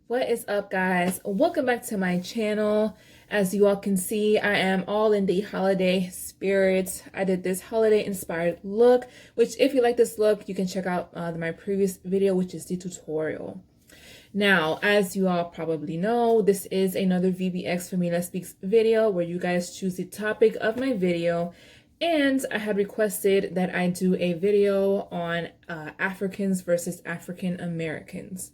What is up, guys? Welcome back to my channel. As you all can see, I am all in the holiday spirit. I did this holiday inspired look, which if you like this look, you can check out my previous video, which is the tutorial. Now, as you all probably know, this is another VBX Familia Speaks video where you guys choose the topic of my video. And I had requested that I do a video on Africans versus African Americans.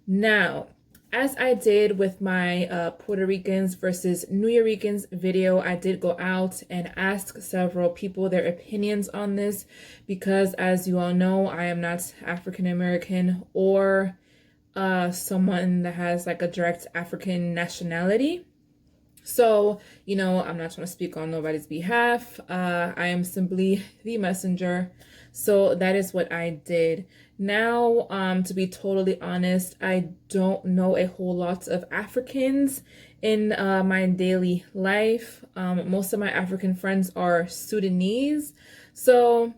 Now, as I did with my Puerto Ricans versus New Yorkers video, I did go out and ask several people their opinions on this because, as you all know, I am not African American or someone that has like a direct African nationality. So, I'm not trying to speak on nobody's behalf. I am simply the messenger. So that is what I did. Now, to be totally honest, I don't know a whole lot of Africans in my daily life. Most of my African friends are Sudanese. So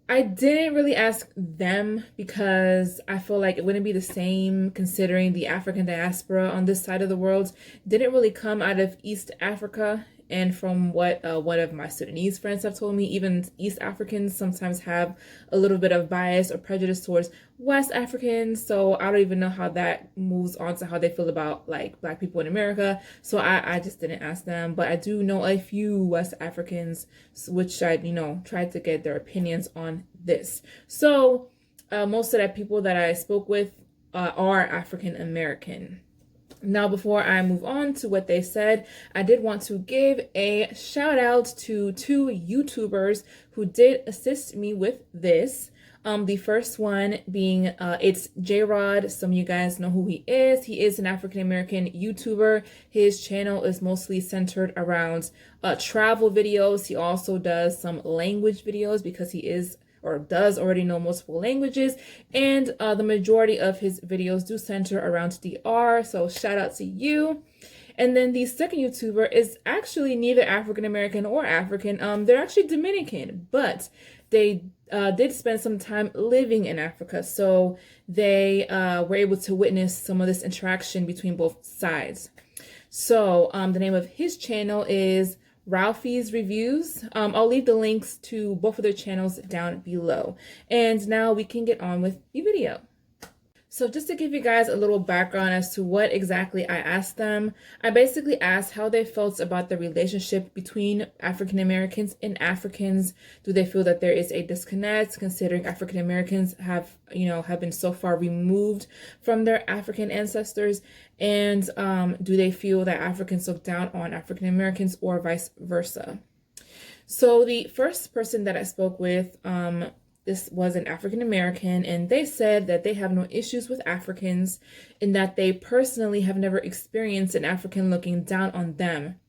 I didn't really ask them because I feel like it wouldn't be the same considering the African diaspora on this side of the world didn't really come out of East Africa. And from what one of my Sudanese friends have told me, even East Africans sometimes have a little bit of bias or prejudice towards West Africans. So I don't even know how that moves on to how they feel about like Black people in America. So I just didn't ask them. But I do know a few West Africans, which I, tried to get their opinions on this. So most of the people that I spoke with are African American. Now, before I move on to what they said, I did want to give a shout out to two YouTubers who did assist me with this. The first one being, it's J-Rod. Some of you guys know who he is. He is an African-American YouTuber. His channel is mostly centered around travel videos. He also does some language videos because he is or does already know multiple languages, and the majority of his videos do center around DR, so shout out to you. And then the second YouTuber is actually neither African American or African. They're actually Dominican, but they did spend some time living in Africa, so they were able to witness some of this interaction between both sides. So the name of his channel is Ralphie's Reviews. I'll leave the links to both of their channels down below. And now we can get on with the video. So just to give you guys a little background as to what exactly I asked them, I basically asked how they felt about the relationship between African Americans and Africans. Do they feel that there is a disconnect considering African Americans have been so far removed from their African ancestors? And do they feel that Africans look down on African Americans or vice versa? So the first person that I spoke with, this was an African American, and they said that they have no issues with Africans and that they personally have never experienced an African looking down on them.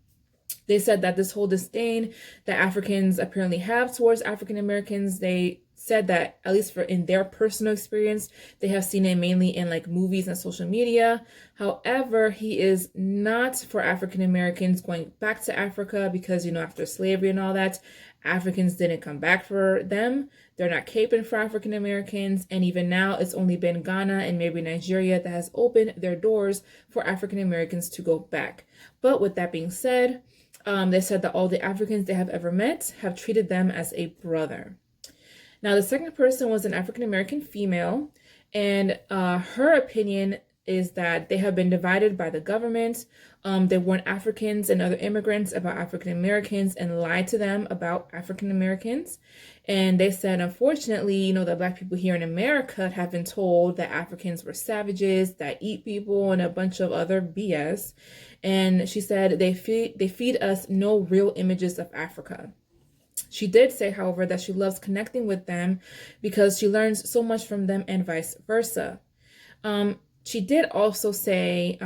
They said that this whole disdain that Africans apparently have towards African Americans, they said that, at least in their personal experience, they have seen it mainly in like movies and social media. However, he is not for African Americans going back to Africa because, after slavery and all that, Africans didn't come back for them. They're not caping for African Americans. And even now, it's only been Ghana and maybe Nigeria that has opened their doors for African Americans to go back. But with that being said, they said that all the Africans they have ever met have treated them as a brother. Now, the second person was an African American female, and her opinion is that they have been divided by the government. They warned Africans and other immigrants about African Americans and lied to them about African Americans. And they said, unfortunately, the Black people here in America have been told that Africans were savages that eat people and a bunch of other BS. And she said they feed us no real images of Africa. She did say, however, that she loves connecting with them because she learns so much from them and vice versa. She did also say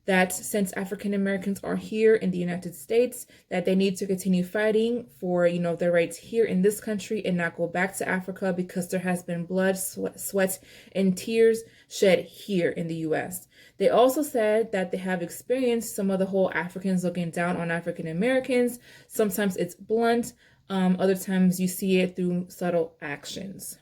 that since African Americans are here in the United States, that they need to continue fighting for, their rights here in this country and not go back to Africa because there has been blood, sweat, and tears shed here in the U.S. They also said that they have experienced some of the whole Africans looking down on African Americans. Sometimes it's blunt. Other times you see it through subtle actions.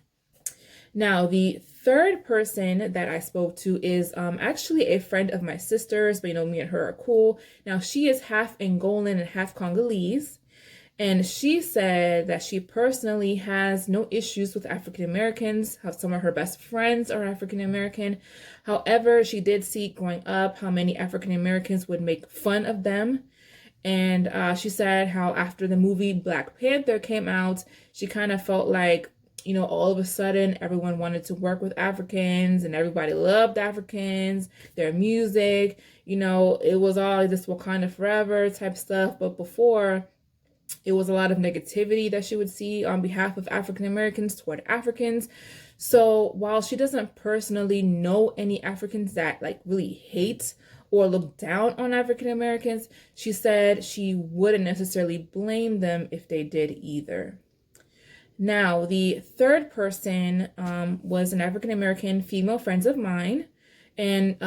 Now, the third person that I spoke to is actually a friend of my sister's, but me and her are cool. Now, she is half Angolan and half Congolese. And she said that she personally has no issues with African Americans, how some of her best friends are African American. However, she did see growing up how many African Americans would make fun of them. And she said how after the movie Black Panther came out, she kind of felt like, all of a sudden everyone wanted to work with Africans and everybody loved Africans, their music, it was all this Wakanda forever type stuff. But before, it was a lot of negativity that she would see on behalf of African Americans toward Africans. So while she doesn't personally know any Africans that really hate or look down on African Americans, she said she wouldn't necessarily blame them if they did either. Now, the third person was an African American female friend of mine. And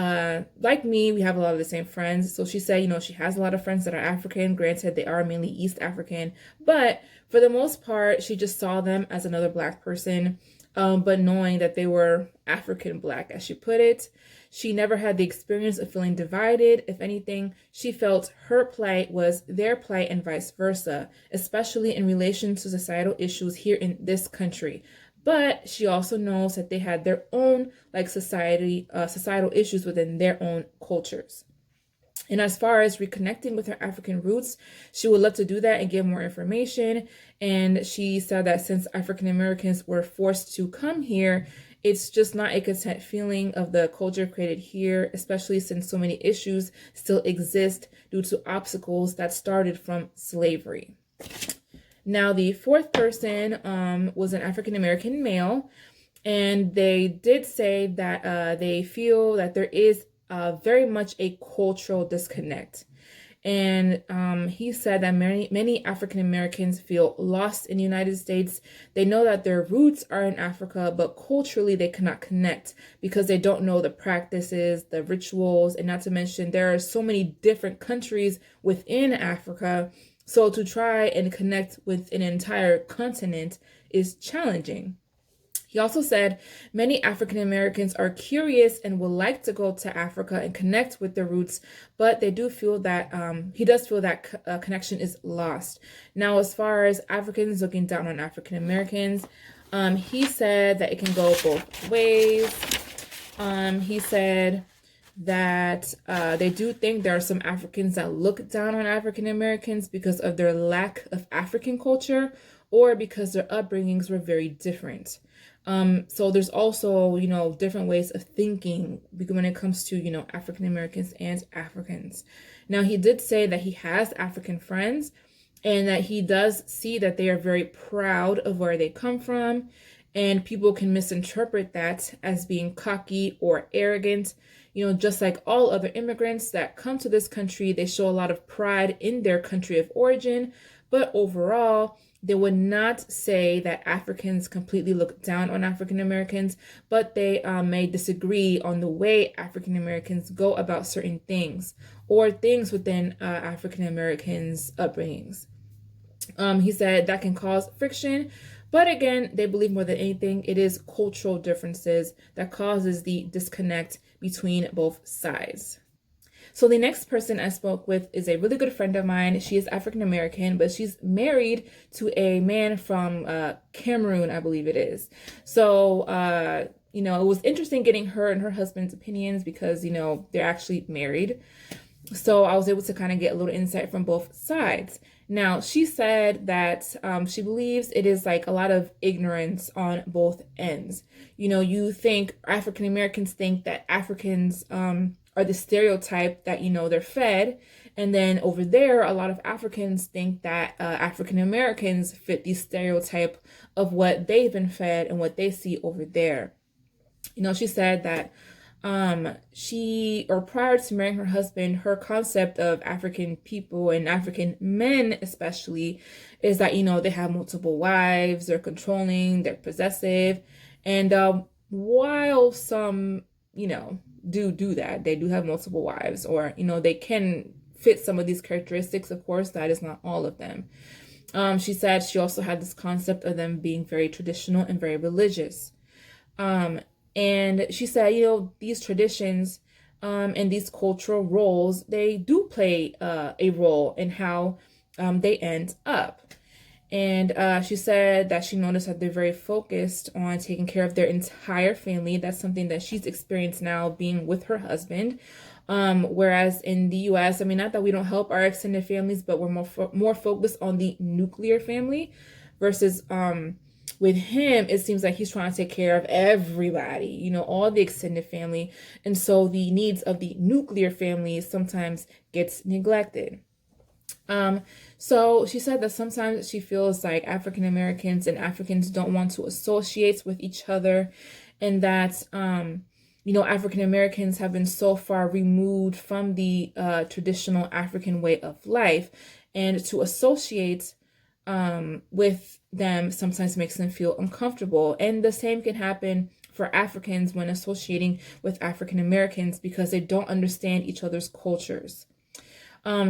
like me, we have a lot of the same friends. So she said, she has a lot of friends that are African. Granted, they are mainly East African. But for the most part, she just saw them as another Black person. But knowing that they were African Black, as she put it, she never had the experience of feeling divided. If anything, she felt her plight was their plight and vice versa, especially in relation to societal issues here in this country. But she also knows that they had their own societal issues within their own cultures. And as far as reconnecting with her African roots, she would love to do that and give more information. And she said that since African Americans were forced to come here, it's just not a content feeling of the culture created here, especially since so many issues still exist due to obstacles that started from slavery. Now, the fourth person was an African American male, and they did say that they feel that there is very much a cultural disconnect. And he said that many African Americans feel lost in the United States. They know that their roots are in Africa, but culturally they cannot connect because they don't know the practices, the rituals, and not to mention there are so many different countries within Africa. So to try and connect with an entire continent is challenging. He also said many African Americans are curious and would like to go to Africa and connect with their roots, but they do feel that he does feel that connection is lost. Now, as far as Africans looking down on African Americans, he said that it can go both ways. He said that they do think there are some Africans that look down on African Americans because of their lack of African culture or because their upbringings were very different. So there's also, different ways of thinking when it comes to, African Americans and Africans. Now, he did say that he has African friends and that he does see that they are very proud of where they come from. And people can misinterpret that as being cocky or arrogant. Just like all other immigrants that come to this country, they show a lot of pride in their country of origin. But overall, they would not say that Africans completely look down on African Americans, but they may disagree on the way African Americans go about certain things or things within African Americans' upbringings. He said that can cause friction, but again, they believe more than anything, it is cultural differences that causes the disconnect between both sides. So the next person I spoke with is a really good friend of mine. She is African American, but she's married to a man from Cameroon, I believe it is. So, it was interesting getting her and her husband's opinions because, they're actually married. So I was able to kind of get a little insight from both sides. Now, she said that she believes it is like a lot of ignorance on both ends. You think African Americans think that Africans are the stereotype that, they're fed. And then over there, a lot of Africans think that African Americans fit the stereotype of what they've been fed and what they see over there. She said that prior to marrying her husband, her concept of African people and African men especially is that, they have multiple wives, they're controlling, they're possessive. And while some, do that, they do have multiple wives or, they can fit some of these characteristics. Of course, that is not all of them. She said she also had this concept of them being very traditional and very religious. Um, and she said, these traditions and these cultural roles, they do play a role in how they end up. And she said that she noticed that they're very focused on taking care of their entire family. That's something that she's experienced now being with her husband. Whereas in the US, I mean, not that we don't help our extended families, but we're more focused on the nuclear family versus with him, it seems like he's trying to take care of everybody, all the extended family. And so the needs of the nuclear family sometimes gets neglected. So she said that sometimes she feels like African Americans and Africans don't want to associate with each other, and that African Americans have been so far removed from the traditional African way of life, and to associate with them sometimes makes them feel uncomfortable. And the same can happen for Africans when associating with African Americans because they don't understand each other's cultures.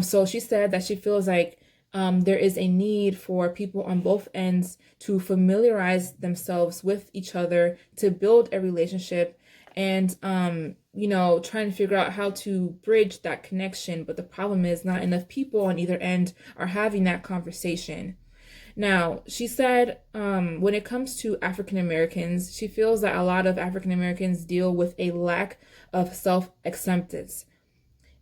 So she said that she feels like there is a need for people on both ends to familiarize themselves with each other, to build a relationship, and trying to figure out how to bridge that connection. But the problem is not enough people on either end are having that conversation. Now, she said when it comes to African Americans, she feels that a lot of African Americans deal with a lack of self-acceptance.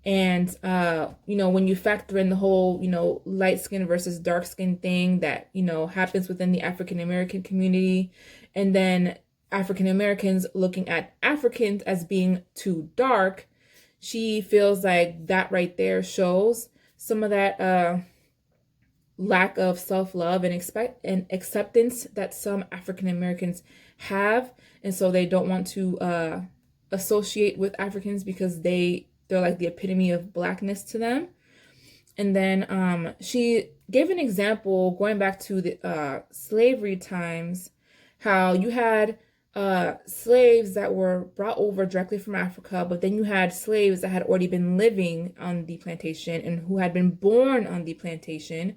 And, when you factor in the whole, light skin versus dark skin thing that, happens within the African American community, and then African Americans looking at Africans as being too dark, she feels like that right there shows some of that lack of self-love and acceptance that some African Americans have. And so they don't want to associate with Africans because they're like the epitome of blackness to them. And then she gave an example going back to the slavery times, how you had slaves that were brought over directly from Africa, but then you had slaves that had already been living on the plantation and who had been born on the plantation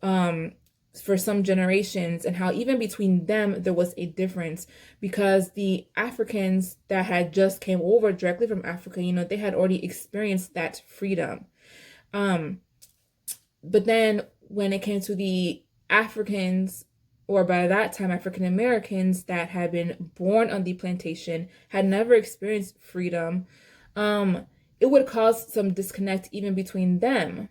for some generations, and how even between them there was a difference because the Africans that had just came over directly from Africa, they had already experienced that freedom. But then when it came to the Africans, or by that time African Americans that had been born on the plantation, had never experienced freedom, it would cause some disconnect even between them,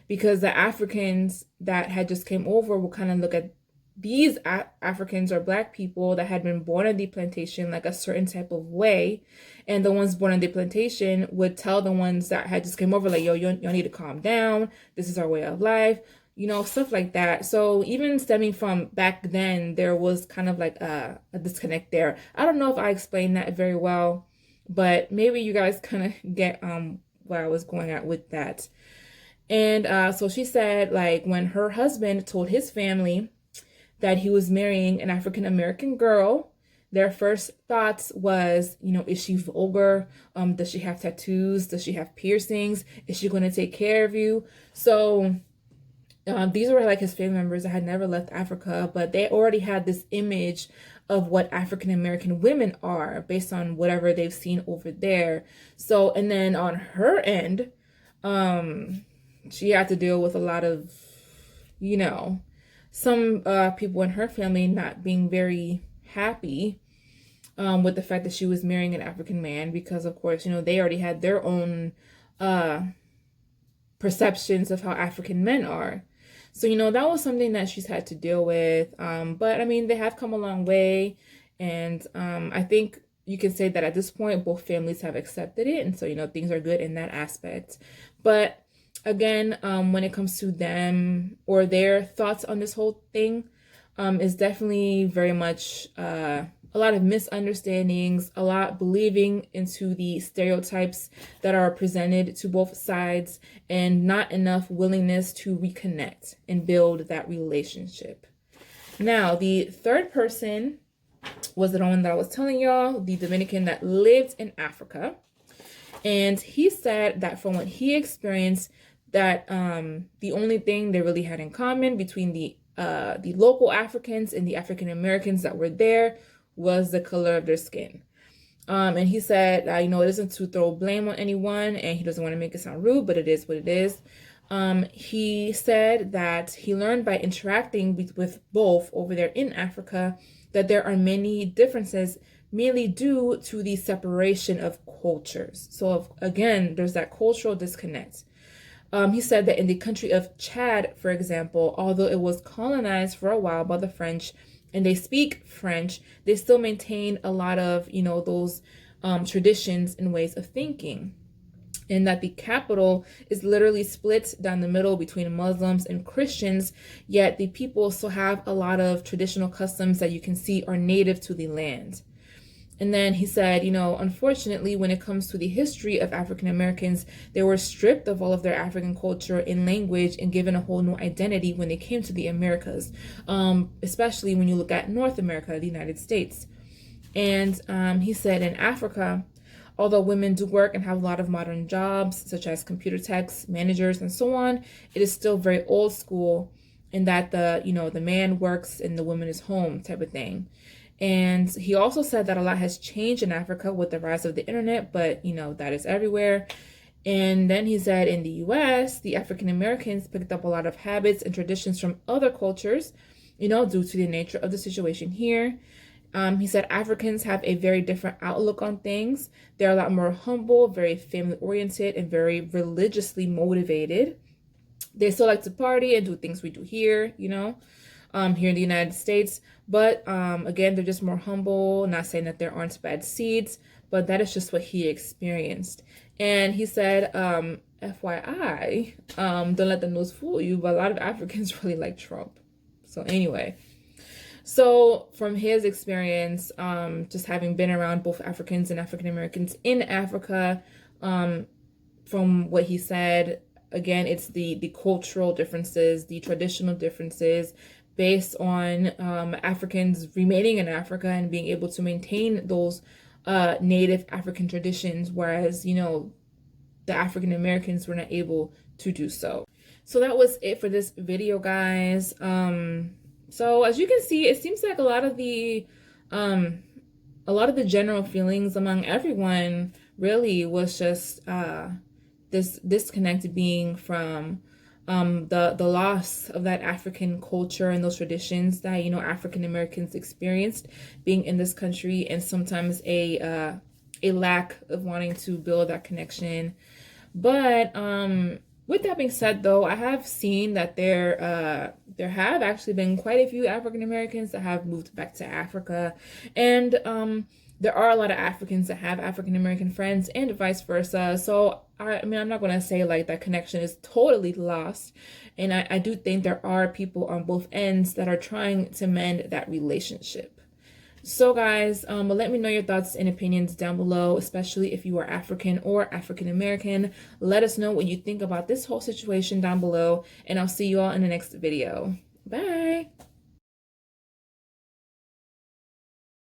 because the Africans that had just came over will kind of look at these Africans or Black people that had been born on the plantation like a certain type of way, and the ones born on the plantation would tell the ones that had just came over like, yo, y'all need to calm down, this is our way of life, stuff like that. So even stemming from back then, there was kind of like a disconnect there. I don't know if I explained that very well, but maybe you guys kind of get where I was going at with that. And so she said, like, when her husband told his family that he was marrying an African American girl, their first thoughts was, is she vulgar? Does she have tattoos? Does she have piercings? Is she going to take care of you? So these were like his family members that had never left Africa, but they already had this image of what African American women are based on whatever they've seen over there. So, and then on her end, she had to deal with a lot of, some people in her family not being very happy with the fact that she was marrying an African man, because of course, they already had their own perceptions of how African men are. So, that was something that she's had to deal with. But I mean, they have come a long way. And I think you can say that at this point, both families have accepted it. And so, things are good in that aspect. But again, when it comes to them or their thoughts on this whole thing, is definitely very much a lot of misunderstandings, a lot believing into the stereotypes that are presented to both sides, and not enough willingness to reconnect and build that relationship. Now, the third person was the one that I was telling y'all, the Dominican that lived in Africa. And he said that from what he experienced, that the only thing they really had in common between the local Africans and the African Americans that were there was the color of their skin. And he said, you know, it isn't to throw blame on anyone, and he doesn't want to make it sound rude, but it is what it is. He said that he learned by interacting with both over there in Africa that there are many differences merely due to the separation of cultures. So again, there's that cultural disconnect. He said that in the country of Chad, for example, although it was colonized for a while by the French and they speak French, they still maintain a lot of, you know, those traditions and ways of thinking. And that the capital is literally split down the middle between Muslims and Christians, yet the people still have a lot of traditional customs that you can see are native to the land. And then he said, you know, unfortunately, when it comes to the history of African Americans, they were stripped of all of their African culture and language and given a whole new identity when they came to the Americas, especially when you look at North America, the United States. And he said in Africa, although women do work and have a lot of modern jobs, such as computer techs, managers, and so on, it is still very old school in that the man works and the woman is home type of thing. And he also said that a lot has changed in Africa with the rise of the internet, but, you know, that is everywhere. And then he said in the US, the African Americans picked up a lot of habits and traditions from other cultures, you know, due to the nature of the situation here. He said Africans have a very different outlook on things. They're a lot more humble, very family oriented, and very religiously motivated. They still like to party and do things we do here, you know, here in the United States. But again, they're just more humble, not saying that there aren't bad seeds, but that is just what he experienced. And he said, FYI, don't let the news fool you, but a lot of Africans really like Trump. So anyway. So from his experience, just having been around both Africans and African Americans in Africa, from what he said, again, it's the cultural differences, the traditional differences based on Africans remaining in Africa and being able to maintain those native African traditions, whereas, you know, the African Americans were not able to do so. So that was it for this video, guys. So as you can see, it seems like a lot of the general feelings among everyone really was just this disconnect being from the loss of that African culture and those traditions that, you know, African Americans experienced being in this country, and sometimes a lack of wanting to build that connection. But with that being said, though, I have seen that there have actually been quite a few African Americans that have moved back to Africa, and there are a lot of Africans that have African American friends and vice versa. So I mean, I'm not going to say like that connection is totally lost, and I do think there are people on both ends that are trying to mend that relationship. So guys, let me know your thoughts and opinions down below, especially if you are African or African American. Let us know what you think about this whole situation down below, and I'll see you all in the next video. Bye.